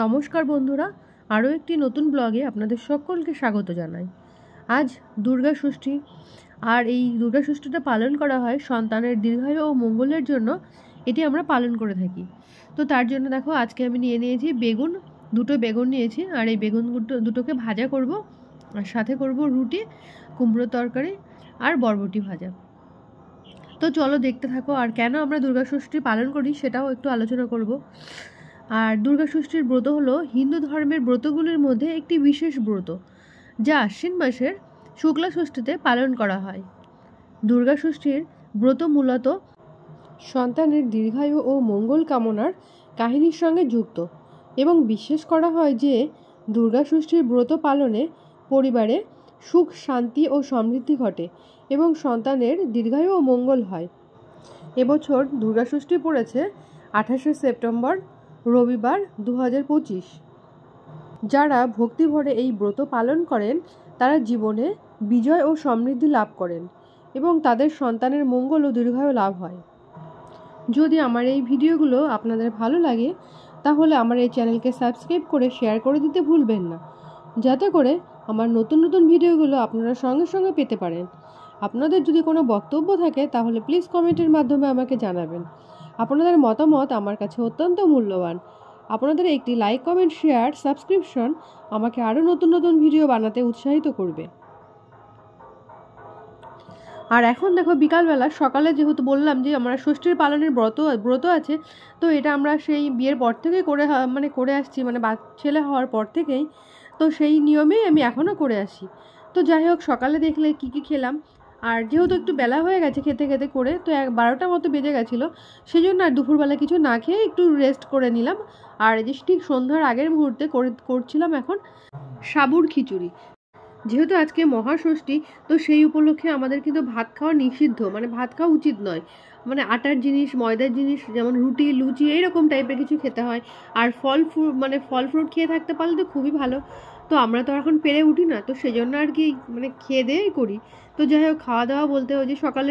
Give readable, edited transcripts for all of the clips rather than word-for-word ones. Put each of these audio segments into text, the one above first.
নমস্কার বন্ধুরা, আরও একটি নতুন ব্লগে আপনাদের সকলকে স্বাগত জানাই। আজ দুর্গা ষষ্ঠী, আর এই দুর্গা ষষ্ঠীটা পালন করা হয় সন্তানের দীর্ঘায়ু ও মঙ্গলের জন্য। এটি আমরা পালন করে থাকি। তো তার জন্য দেখো আজকে আমি নিয়ে নিয়েছি দুটো বেগুন নিয়েছি, আর এই বেগুন দুটোকে ভাজা করব, আর সাথে করব রুটি, কুমড়ো তরকারি আর বরবটি ভাজা। তো চলো দেখতে থাকো, আর কেন আমরা দুর্গা ষষ্ঠী পালন করি সেটাও একটু আলোচনা করব। আর দুর্গা ষষ্ঠীর ব্রত হলো হিন্দু ধর্মের ব্রতগুলির মধ্যে একটি বিশেষ ব্রত, যা আশ্বিন মাসের শুক্লা ষষ্ঠীতে পালন করা হয়। দুর্গা ষষ্ঠীর ব্রত মূলত সন্তানের দীর্ঘায়ু ও মঙ্গল কামনার কাহিনীর সঙ্গে যুক্ত, এবং বিশ্বাস করা হয় যে দুর্গা ষষ্ঠীর ব্রত পালনে পরিবারে সুখ, শান্তি ও সমৃদ্ধি ঘটে এবং সন্তানের দীর্ঘায়ু ও মঙ্গল হয়। এবছর দুর্গা ষষ্ঠী পড়েছে 28শে সেপ্টেম্বর, রবিবার 2025। যারা ভক্তি ভরে এই ব্রত পালন করেন তারা জীবনে বিজয় ও সমৃদ্ধি লাভ করেন এবং তাদের সন্তানের মঙ্গল ও দীর্ঘায়ু লাভ হয়। যদি আমার এই ভিডিওগুলো আপনাদের ভালো লাগে তাহলে আমার এই চ্যানেলকে সাবস্ক্রাইব করে শেয়ার করে দিতে ভুলবেন না, যাতে করে আমার নতুন নতুন ভিডিওগুলো আপনারা সঙ্গে সঙ্গে পেতে পারেন। আপনাদের যদি কোনো বক্তব্য থাকে তাহলে প্লিজ কমেন্টের মাধ্যমে আমাকে জানাবেন। আপনাদের মতামত আমার কাছে অত্যন্ত মূল্যবান। আপনাদের একটি লাইক, কমেন্ট, শেয়ার, সাবস্ক্রিপশন আমাকে আরও নতুন নতুন ভিডিও বানাতে উৎসাহিত করবে। আর এখন দেখো বিকালবেলা, সকালে যেহেতু বললাম যে আমরা ষষ্ঠীর পালনের ব্রত আছে, তো এটা আমরা সেই বিয়ের পর থেকেই করে আসছি, ছেলে হওয়ার পর থেকেই। তো সেই নিয়মেই আমি এখনও করে আসি। তো যাই হোক, সকালে দেখলে কি খেলাম, আর যেহেতু একটু বেলা হয়ে গেছে খেতে খেতে করে, তো 12টা মতো বেজে গেছিলো, সেই জন্য আর দুপুরবেলা কিছু না খেয়ে একটু রেস্ট করে নিলাম। আর এই যে ঠিক সন্ধ্যার আগের মুহূর্তে করছিলাম এখন সাবুর খিচুড়ি। যেহেতু আজকে মহাষষ্ঠী, তো সেই উপলক্ষে আমাদের কিন্তু ভাত খাওয়া নিষিদ্ধ, ভাত খাওয়া উচিত নয়। আটার জিনিস, ময়দার জিনিস, যেমন রুটি, লুচি এইরকম টাইপের কিছু খেতে হয়। আর ফল ফ্রুট খেয়ে থাকতে পারলে তো খুবই ভালো। তো আমরা তো এখন পেরে উঠি না, তো সেই জন্য আর কি খেয়ে দেয়েই করি। তো যাই হোক, খাওয়া দাওয়া বলতে ওই যে সকালে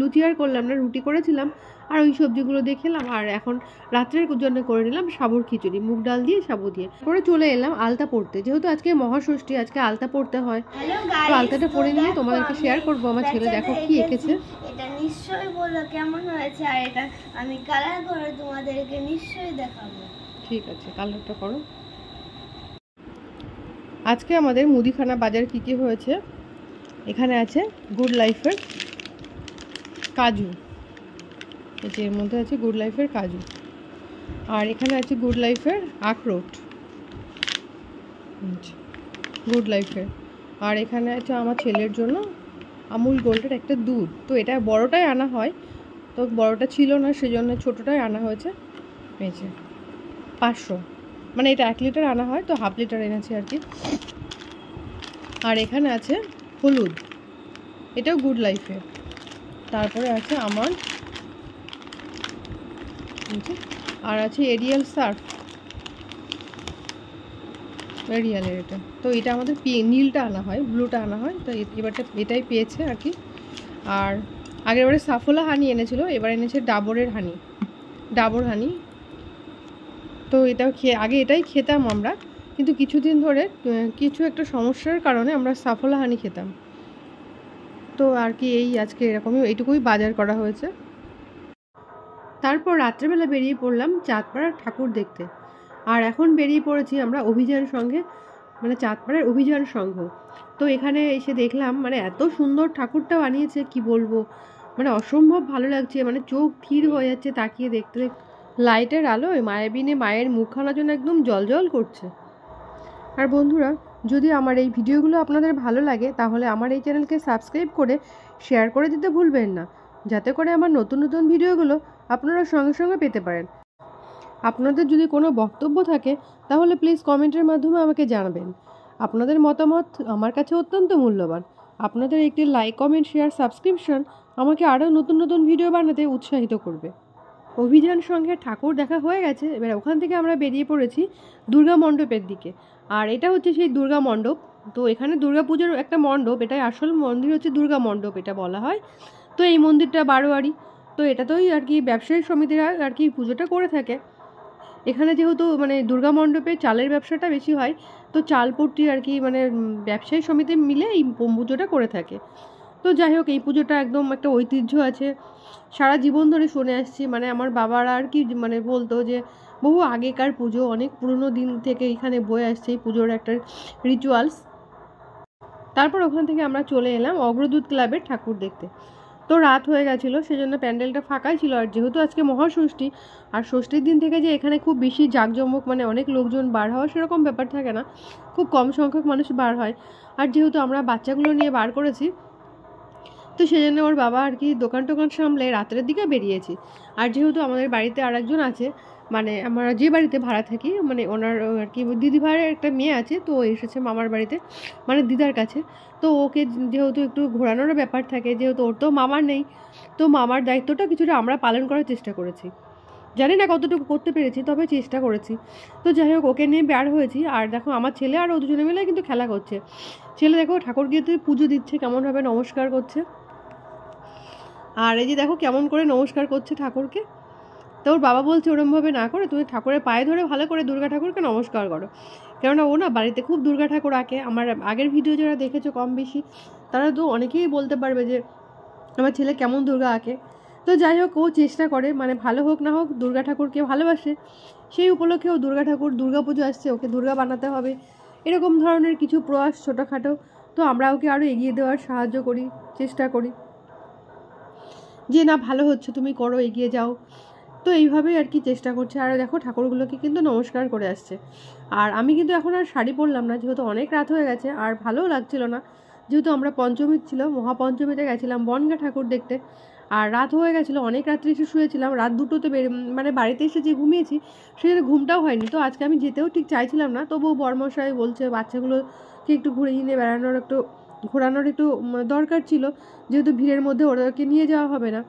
লুচি আর করলাম না, রুটি করেছিলাম আর ওই সবজিগুলো দেখলাম। আর এখন রাত্রের জন্য করে নিলাম সাবুর খিচুড়ি, মুগ ডাল দিয়ে সাবু দিয়ে। পরে চলে এলাম আলতা পড়তে, যেহেতু আজকে মহাষষ্ঠী, আজকে আলতা পড়তে হয়। তো আলতাটা পরে নিয়ে তোমাদেরকে শেয়ার করবো। আমার ছেলে দেখো কি এঁকেছে, এটা নিশ্চয়ই বলো কেমন হয়েছে, আর এটা আমি কালার করে তোমাদেরকে নিশ্চয়ই দেখাবো। ঠিক আছে, কালারটা করো। আজকে আমাদের মুদিখানা বাজার কি হয়েছে, এখানে আছে গুড লাইফের কাজু, এর মধ্যে আছে গুড লাইফের কাজু, আর এখানে আছে গুড লাইফের আখরোট, গুড লাইফের। আর এখানে আছে আমার ছেলের জন্য আমুল গোল্ডের একটা দুধ। তো এটা বড়টাই আনা হয়, তো বড়টা ছিল না, সেজন্য ছোটোটাই আনা হয়েছে। এই যে 500, এটা 1 লিটার আনা হয়, তো হাফ লিটার এনেছি আর কি। আর এখানে আছে হলুদ, এটাও গুড লাইফের। তারপরে আছে আমার, আর আছে এরিয়াল সার্ফ, এরিয়ালের এটা। তো এটা আমাদের নীলটা আনা হয়, ব্লুটা আনা হয়, তো এবারটা এটাই পেয়েছে আর কি। আর আগের বারে সাফোলা হানি এনেছিল, এবার এনেছে ডাবর হানি। তো এটাও আগে এটাই খেতাম আমরা, কিন্তু কিছুদিন ধরে কিছু একটা সমস্যার কারণে আমরা সাফোলা হানি খেতাম। তো আর কি এই আজকে এরকমই এইটুকুই বাজার করা হয়েছে। তারপর রাত্রেবেলা বেরিয়ে পড়লাম চাঁদপাড়ার ঠাকুর দেখতে। আর এখন বেরিয়ে পড়েছি আমরা অভিযান সঙ্গে, চাঁদপাড়ার অভিযান সংঘ। তো এখানে এসে দেখলাম এত সুন্দর ঠাকুরটা বানিয়েছে, কি বলবো, অসম্ভব ভালো লাগছে, চোখ থির হয়ে যাচ্ছে তাকিয়ে দেখতে। লাইটের আলোয় মায়াবিনী মায়ের মুখখানা যেন একদম জ্বলজ্বল করছে। আর বন্ধুরা, যদি আমার এই ভিডিওগুলো আপনাদের ভালো লাগে তাহলে আমার এই চ্যানেলকে সাবস্ক্রাইব করে শেয়ার করে দিতে ভুলবেন না, যাতে করে আমার নতুন নতুন ভিডিওগুলো আপনারা সঙ্গে সঙ্গে পেতে পারেন। আপনাদের যদি কোনো বক্তব্য থাকে তাহলে প্লিজ কমেন্টের মাধ্যমে আমাকে জানাবেন। আপনাদের মতামত আমার কাছে অত্যন্ত মূল্যবান। আপনাদের একটি লাইক, কমেন্ট, শেয়ার, সাবস্ক্রিপশন আমাকে আরও নতুন নতুন ভিডিও বানাতে উৎসাহিত করবে। অভিযান সঙ্গে ঠাকুর দেখা হয়ে গেছে, এবার ওখান থেকে আমরা বেরিয়ে পড়েছি দুর্গা মণ্ডপের দিকে। আর এটা হচ্ছে সেই দুর্গা মণ্ডপ। তো এখানে দুর্গা পুজোর একটা মণ্ডপ, এটাই আসল মন্দির হচ্ছে দুর্গা মণ্ডপ এটা বলা হয়। তো এই মন্দিরটা বারোয়ারি, তো এটাতেই আর কি ব্যবসায়ী সমিতিরা আর কি পুজোটা করে থাকে। এখানে যেহেতু মানে দুর্গা মণ্ডপে চালের ব্যবসাটা বেশি হয়, তো চালপট্টি আর কি মানে ব্যবসায়ী সমিতি মিলে এই পুজোটা করে থাকে। তো যাই হোক, এই পুজোটা একদম একটা ঐতিহ্য আছে, সারা জীবন ধরে শুনে আসছি। মানে আমার বাবারা আর কি মানে বলতো যে বহু আগেকার পুজো, অনেক পুরনো দিন থেকে এখানে বয়ে আসছে এই পুজোর একটা রিচুয়ালস। তারপর ওখান থেকে আমরা চলে এলাম অগ্রদূত ক্লাবের ঠাকুর দেখতে। তো রাত হয়ে গেছিলো, সেজন্য প্যান্ডেলটা ফাঁকাই ছিল। আর যেহেতু আজকে মহাষষ্ঠী, আর ষষ্ঠীর দিন থেকে যে এখানে খুব বেশি জাঁকজমক মানে অনেক লোকজন বার হওয়া সেরকম ব্যাপার থাকে না, খুব কম সংখ্যক মানুষ বার হয়। আর যেহেতু আমরা বাচ্চাগুলো নিয়ে বার করেছি, তো সেজন্য ওর বাবা আর কি দোকান টোকান সামলে রাত্রের দিকে বেরিয়েছি। আর যেহেতু আমাদের বাড়িতে আর একজন আছে, মানে আমরা যে বাড়িতে ভাড়া থাকি, মানে ওনার আর কি দিদি ভাইয়ের একটা মেয়ে আছে, তো ও এসেছে মামার বাড়িতে, মানে দিদার কাছে। তো ওকে যেহেতু একটু ঘোরানোর ব্যাপার থাকে, যেহেতু ওর তো মামার নেই, তো মামার দায়িত্বটা কিছুটা আমরা পালন করার চেষ্টা করেছি। জানি না কতটুকু করতে পেরেছি, তবে চেষ্টা করেছি। তো যাই হোক, ওকে নিয়ে বের হয়েছি। আর দেখো আমার ছেলে আর ও দুজনে মিলে কিন্তু খেলা করছে। ছেলে দেখো ঠাকুর গিয়ে পুজো দিচ্ছে, কেমনভাবে নমস্কার করছে। আর এই যে দেখো কেমন করে নমস্কার করছে ঠাকুরকে। তো ওর বাবা বলছে ওরমভাবে না করে তুমি ঠাকুরের পায়ে ধরে ভালো করে দুর্গা ঠাকুরকে নমস্কার করো। কেননা ও না বাড়িতে খুব দুর্গা ঠাকুর আঁকে। আমার আগের ভিডিও যারা দেখেছো কম বেশি, তারা তো অনেকেই বলতে পারবে যে আমার ছেলে কেমন দুর্গা আঁকে। তো যাই হোক, ও চেষ্টা করে, মানে ভালো হোক না হোক দুর্গা ঠাকুরকে ভালোবাসে। সেই উপলক্ষে ও দুর্গা ঠাকুর, দুর্গা পুজো আসছে, ওকে দুর্গা বানাতে হবে, এরকম ধরনের কিছু প্রয়াস ছোটোখাটো। তো আমরা ওকে আরও এগিয়ে দেওয়ার সাহায্য করি, চেষ্টা করি যে না ভালো হচ্ছে, তুমি করো, এগিয়ে যাও। তো এইভাবেই আর কি চেষ্টা করছে। আর দেখো ঠাকুরগুলোকে কিন্তু নমস্কার করে আসছে। আর আমি কিন্তু এখন আর শাড়ি পরলাম না, যেহেতু অনেক রাত হয়ে গেছে আর ভালোও লাগছিল না। যেহেতু আমরা পঞ্চমী ছিল, মহাপঞ্চমীতে গেছিলাম বনগা ঠাকুর দেখতে, আর রাত হয়ে গেছিলো, অনেক রাত্রে এসে শুয়েছিলাম। রাত দুটোতে মানে বাড়িতে এসে যে ঘুমিয়েছি, সেখানে ঘুমটাও হয়নি। তো আজকে আমি যেতেও ঠিক চাইছিলাম না, তবুও বর্মশাই বলছে বাচ্চাগুলোকে একটু ঘুরিয়ে নিয়ে বেড়ানোর, একটু ঘোরানোর একটু দরকার ছিল, যেহেতু ভিড়ের মধ্যে ওদেরকে নিয়ে যাওয়া হবে না।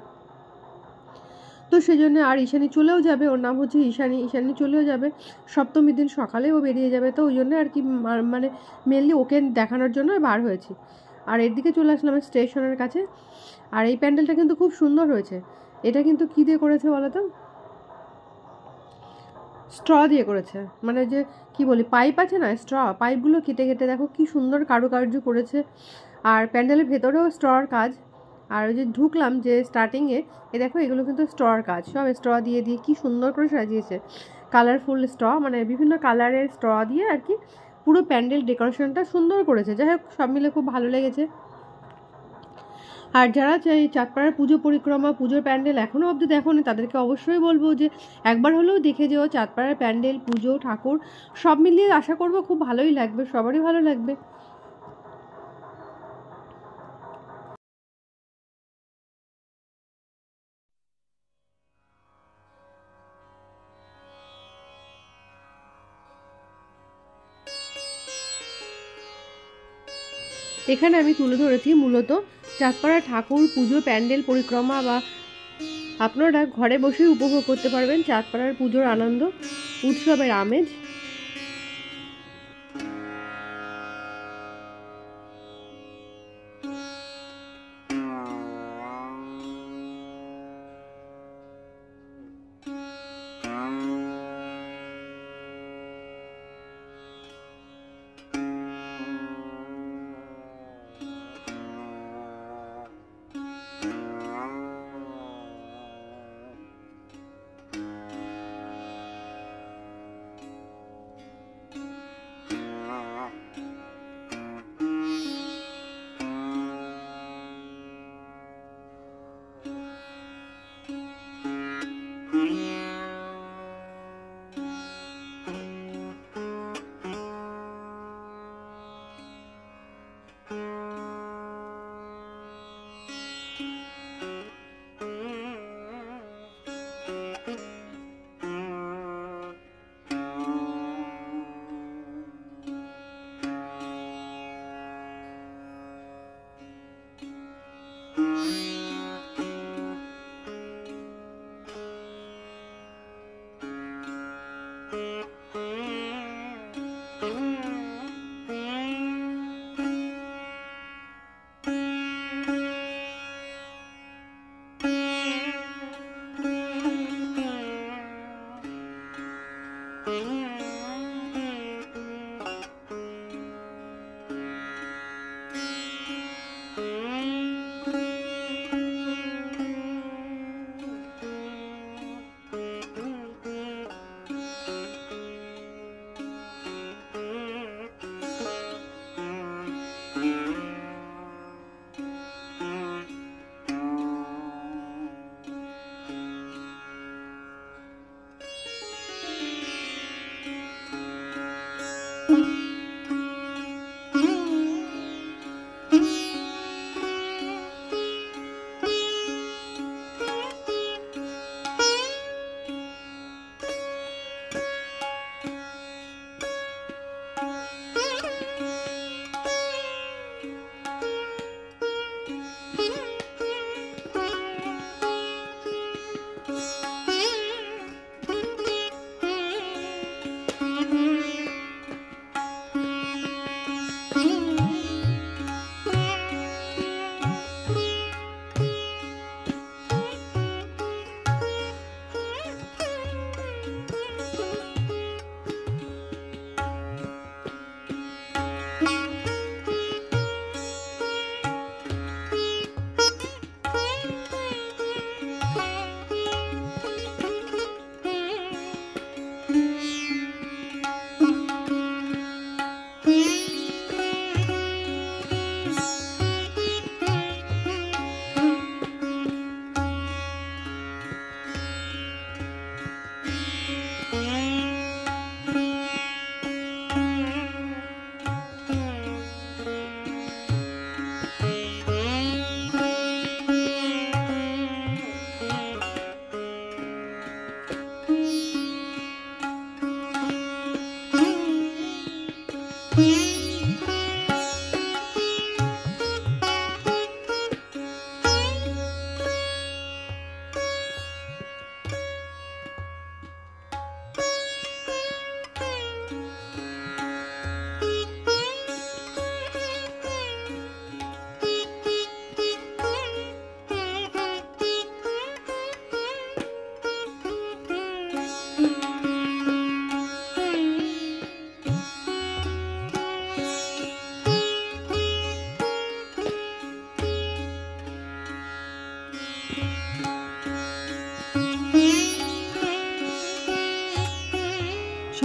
তো সেই জন্য আর ঈশানী চলেও যাবে, ওর নাম হচ্ছে ঈশানী চলেও যাবে সপ্তমীর দিন সকালে, ও বেরিয়ে যাবে। তো ওই জন্য আর কি মানে মেনলি ওকে দেখানোর জন্য বার হয়েছি। আর এর দিকে চলে আসলাম স্টেশনের কাছে। আর এই প্যান্ডেলটা কিন্তু খুব সুন্দর হয়েছে। এটা কিন্তু কী দিয়ে করেছে বলো তো? স্ট্র দিয়ে করেছে, মানে যে কি বলি পাইপ আছে না, স্ট্র পাইপগুলো কেটে কেটে দেখো কি সুন্দর কারুকার্য করেছে। আর প্যান্ডেলের ভেতরেও স্ট্রর কাজ। আর ওই যে ঢুকলাম যে স্টার্টিংয়ে, এ দেখো এগুলো কিন্তু স্ট্রর কাজ, সব স্ট্র দিয়ে দিয়ে কি সুন্দর করে সাজিয়েছে। কালারফুল স্ট্র, মানে বিভিন্ন কালারের স্ট্র দিয়ে আর কি পুরো প্যান্ডেল ডেকোরেশনটা সুন্দর করেছে। যাই হোক, সব মিলে খুব ভালো লেগেছে। আর যারা চাই চাঁদপাড়ার পুজো পরিক্রমা, পুজোর প্যান্ডেল এখনও অবধি দেখোনি, তাদেরকে অবশ্যই বলবো যে একবার হলেও দেখে যেও চাঁদপাড়ার প্যান্ডেল, পুজো, ঠাকুর সব মিলিয়ে আশা করবো খুব ভালোই লাগবে, সবারই ভালো লাগবে। এখানে আমি তুলে ধরেছি মূলত চাঁদপাড়া ঠাকুর, পুজো, প্যান্ডেল পরিক্রমা, বা আপনারা ঘরে বসেই উপভোগ করতে পারবেন চাঁদপাড়ার পুজোর আনন্দ, উৎসবের আমেজ।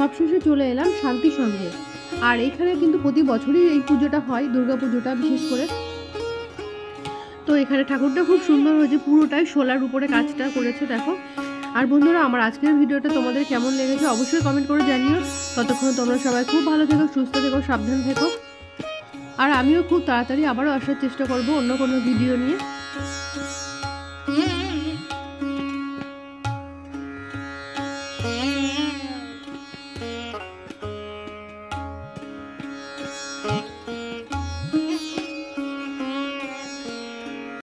সবশেষে চলে এলাম শান্তি সঙ্গে। আর এখানে কিন্তু প্রতি বছরই এই পুজোটা হয়, দুর্গা পুজোটা বিশেষ করে। তো এখানে ঠাকুরটা খুব সুন্দর হয়েছে, পুরোটাই শোলার উপরে কাজটা করেছে দেখো। আর বন্ধুরা, আমার আজকের ভিডিওটা তোমাদের কেমন লেগেছে অবশ্যই কমেন্ট করে জানিও। ততক্ষণ তোমরা সবাই খুব ভালো থেকো, সুস্থ থেকো, সাবধান থেকো। আর আমিও খুব তাড়াতাড়ি আবারও আসার চেষ্টা করব অন্য কোনো ভিডিও নিয়ে।